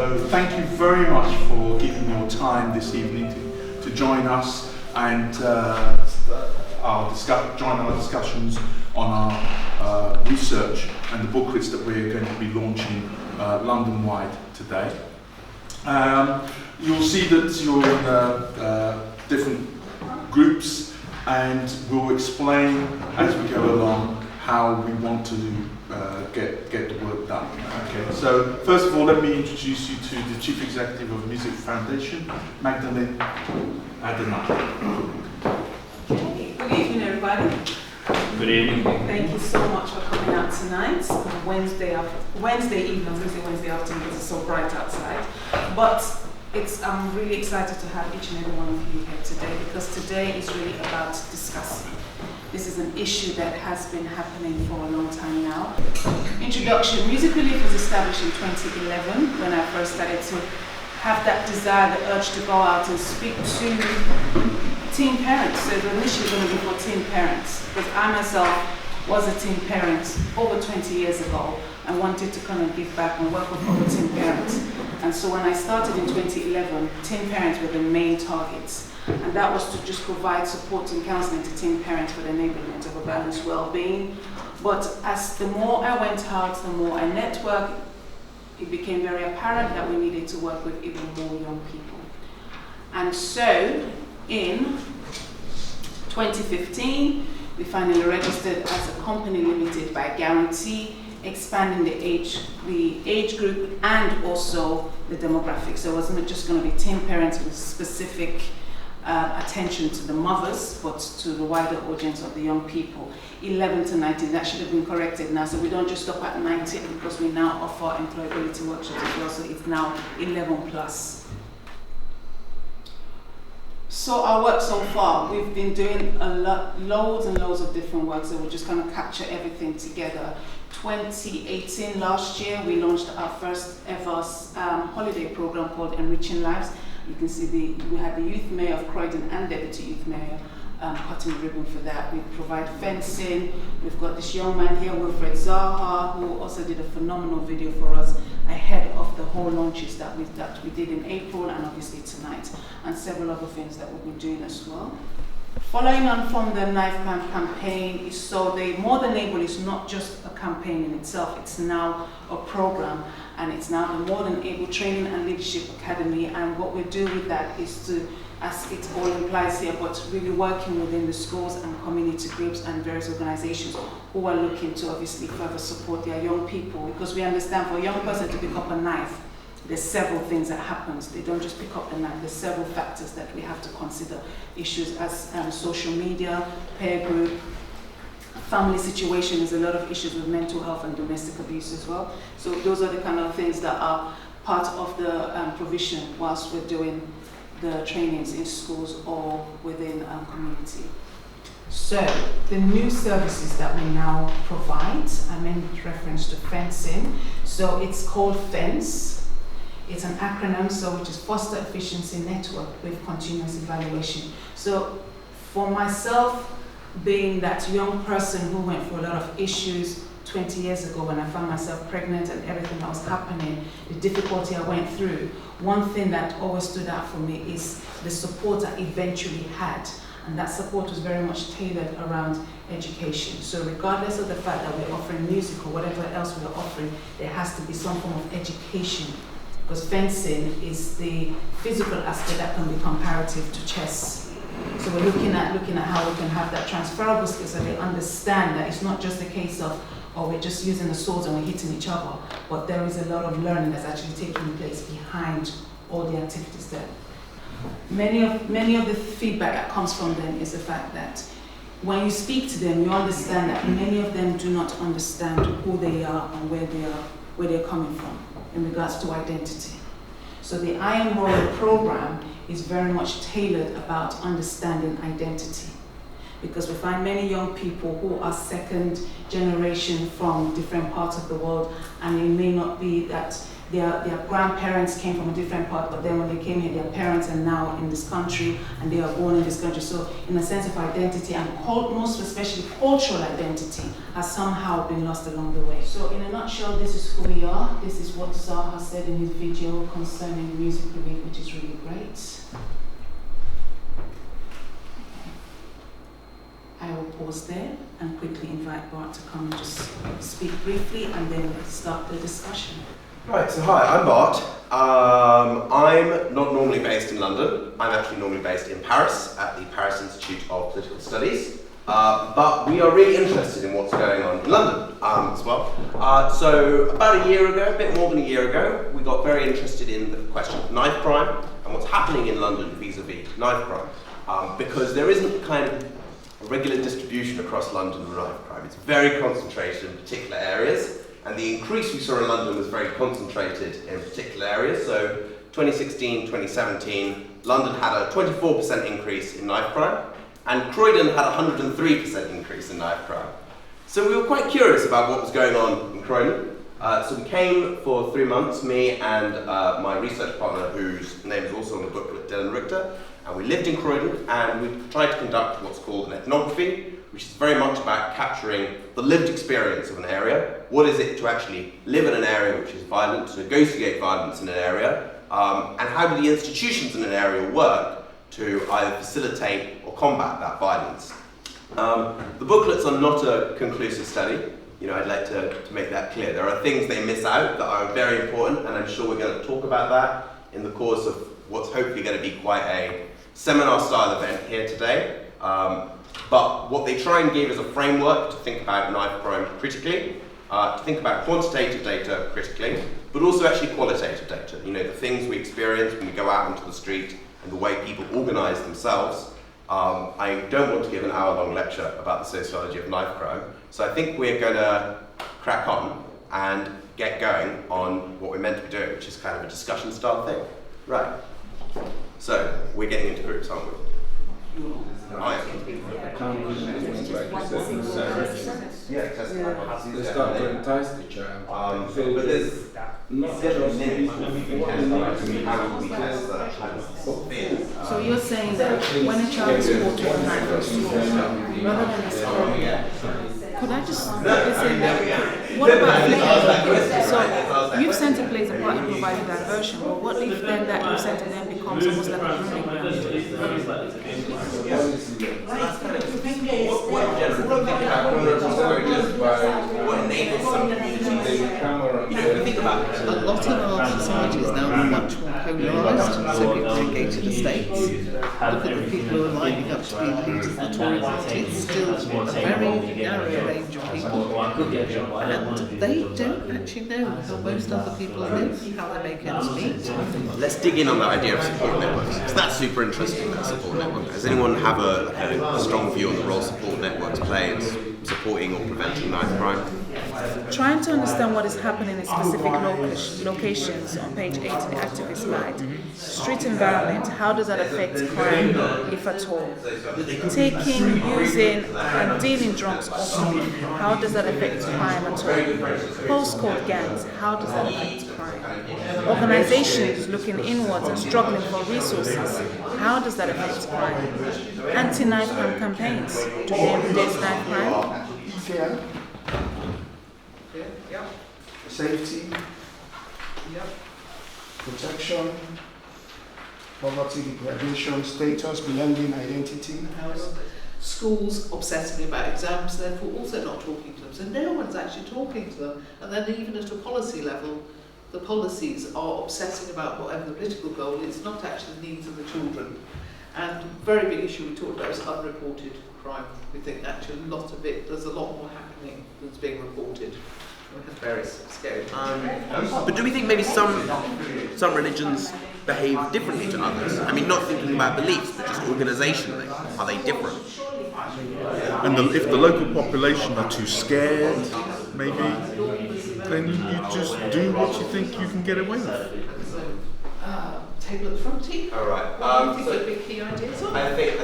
So thank you very much for giving your time this evening to join us and join our discussions on our research and the booklets that we're going to be launching London-wide today. You'll see that you're in different groups, and we'll explain as we go along how we want to get the work done. Okay. So first of all, let me introduce you to the Chief Executive of Music Foundation, Magdalene Adenauer. Okay. Good evening, everybody. Good evening. Thank you so much for coming out tonight on Wednesday evening. I was going to say Wednesday afternoon because it's so bright outside. But I'm really excited to have each and every one of you here today, because today is really about discussing. This is an issue that has been happening for a long time now. Introduction. Music Relief was established in 2011 when I first started to have that desire, the urge to go out and speak to teen parents. So the initially going to be for teen parents, because I myself was a teen parent over 20 years ago and wanted to kind of give back and work with other teen parents. And so when I started in 2011, teen parents were the main targets. And that was to just provide support and counseling to teen parents for the enablement of a balanced well-being. But as the more I went out, the more I networked, it became very apparent that we needed to work with even more young people. And so in 2015, we finally registered as a company limited by guarantee, expanding the age group and also the demographics. So it wasn't just going to be teen parents with specific attention to the mothers, but to the wider audience of the young people, 11 to 19. That should have been corrected now. So we don't just stop at 19, because we now offer employability workshops as well. So it's now 11 plus. So our work so far, we've been doing loads and loads of different work. So we'll just kind of capture everything together. 2018, last year, we launched our first ever holiday program called Enriching Lives. You can see we had the Youth Mayor of Croydon and Deputy Youth Mayor cutting the ribbon for that. We provide fencing. We've got this young man here, Wilfred Zaha, who also did a phenomenal video for us ahead of the whole launches that we did in April, and obviously tonight, and several other things that we'll be doing as well. Following on from the Knife Camp campaign, so the More Than Able is not just a campaign in itself, it's now a program, and it's now the More Than Able Training and Leadership Academy. And what we do with that is to, as it all implies here, but really working within the schools and community groups and various organizations who are looking to obviously further support their young people, because we understand for a young person to pick up a knife, there's several things that happens. They don't just pick up the knife. There's several factors that we have to consider. Issues as social media, peer group, family situation. There's a lot of issues with mental health and domestic abuse as well. So those are the kind of things that are part of the provision whilst we're doing the trainings in schools or within community. So the new services that we now provide, I made reference to fencing. So it's called FENCE. It's an acronym, so which is Foster Efficiency Network with Continuous Evaluation. So for myself, being that young person who went through a lot of issues 20 years ago when I found myself pregnant and everything that was happening, the difficulty I went through, one thing that always stood out for me is the support I eventually had. And that support was very much tailored around education. So regardless of the fact that we're offering music or whatever else we're offering, there has to be some form of education, because fencing is the physical aspect that can be comparative to chess. So we're looking at how we can have that transferable skill, so they understand that it's not just a case of, oh, we're just using the swords and we're hitting each other, but there is a lot of learning that's actually taking place behind all the activities there. Many of the feedback that comes from them is the fact that when you speak to them, you understand that many of them do not understand who they are and where they're coming from in regards to identity. So the I Am Royal program is very much tailored about understanding identity, because we find many young people who are second generation from different parts of the world, and it may not be that their grandparents came from a different part, but then when they came here, their parents are now in this country and they are born in this country. So in a sense of identity and most especially cultural identity has somehow been lost along the way. So in a nutshell, this is who we are. This is what Zaha said in his video concerning the music week, which is really great. I will pause there and quickly invite Bart to come and just speak briefly and then start the discussion. Right, so hi, I'm Bart. I'm not normally based in London. I'm actually normally based in Paris at the Paris Institute of Political Studies. But we are really interested in what's going on in London as well. So about a year ago, a bit more than a year ago, we got very interested in the question of knife crime and what's happening in London vis-a-vis knife crime. Because there isn't kind of a regular distribution across London of knife crime. It's very concentrated in particular areas. And the increase we saw in London was very concentrated in particular areas. So 2016, 2017, London had a 24% increase in knife crime, and Croydon had a 103% increase in knife crime. So we were quite curious about what was going on in Croydon. So we came for 3 months, me and my research partner, whose name is also on the booklet, Dylan Richter, and we lived in Croydon, and we tried to conduct what's called an ethnography, which is very much about capturing the lived experience of an area. What is it to actually live in an area which is violent, to negotiate violence in an area, and how do the institutions in an area work to either facilitate or combat that violence. The booklets are not a conclusive study. You know, I'd like to make that clear. There are things they miss out that are very important, and I'm sure we're going to talk about that in the course of what's hopefully going to be quite a seminar-style event here today. But what they try and give is a framework to think about knife crime critically, to think about quantitative data critically, but also actually qualitative data. You know, the things we experience when we go out into the street and the way people organise themselves. I don't want to give an hour-long lecture about the sociology of knife crime, so I think we're going to crack on and get going on what we're meant to be doing, which is kind of a discussion-style thing. Right. So, we're getting into groups, aren't we? They start to entice each other. But there's So you're saying that when a child is brought to a knife or sword, rather than a sword, could I just listen? What about play? So you've sent a plays apart and provided diversion, but what if then that you've sent to them becomes almost like a proving ground? What enables some communities? You know, if you think about it, A lot of our societies now are much more polarised, so people engage in the states. Look at the people who are lining up to be leaders of the Tory party. It's still a very narrow range of people. And they don't actually know how most other people live, how they make ends meet. let's dig in on that idea of support networks. So that's super interesting, that support network. Does anyone have a strong view on the role support networks play in supporting or preventing knife crime? Trying to understand what is happening in specific locations on page 8 in the activist guide. Street environment, how does that affect crime, if at all? Taking, using, and dealing drugs openly, how does that affect crime at all? Postcode gangs, how does that affect crime? Organizations looking inwards and struggling for resources, how does that affect crime? Anti-knife crime campaigns, do they reduce knife crime? Fear. Safety. Protection. Poverty, degradation, status, belonging, identity. Schools obsessing about exams, therefore also not talking to them. So no one's actually talking to them. And then even at a policy level, the policies are obsessing about whatever the political goal is, not actually the needs of the children. And very big issue we talked about is unreported crime. We think actually a lot of it, there's a lot more happening than's being reported. We have very scary. But do we think maybe some religions behave differently to others? I mean, not thinking about beliefs, but just organisationally. Are they different? And if the local population are too scared, maybe, then you just do what you think you can get away with. Table at the front team. All right. I think that'd be key ideas. I think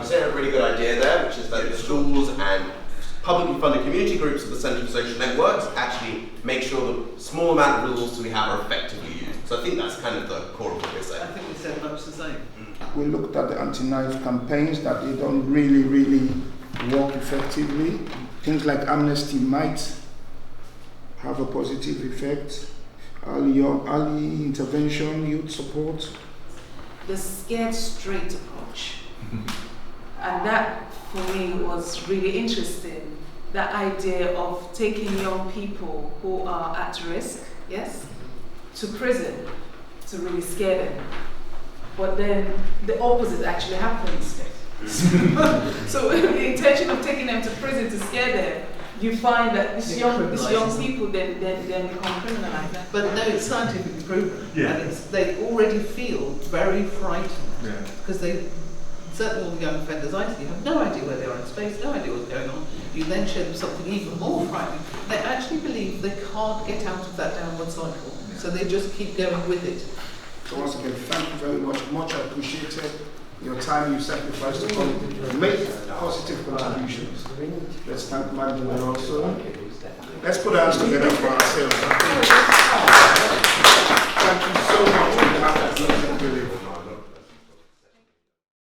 Sarah had a really good idea there, which is that the schools and publicly funded community groups at the Centre for Social Networks actually make sure the small amount of resources we have are effectively used. So I think that's kind of the core of what we're I saying. think we said much the same. We looked at the anti-knife campaigns that they don't really work effectively. Things like amnesty might have a positive effect. Early intervention, youth support. The scared straight approach. And that for me was really interesting. That idea of taking young people who are at risk, yes, to prison to really scare them. But then the opposite actually happens. So the intention of taking them to prison to scare them, you find that these young people then become criminalized. But no, it's scientifically proven. Yeah. And they already feel very frightened. Yeah. Because they, certainly all the young offenders I see, have no idea where they are in space, no idea what's going on. You then show them something even more frightening. They actually believe they can't get out of that downward cycle. So they just keep going with it. So once again, thank you very much. Much appreciated. Your time you sacrificed to come make positive contributions. Let's thank Magdalene also. Let's put our hands together for ourselves. Thank you so much.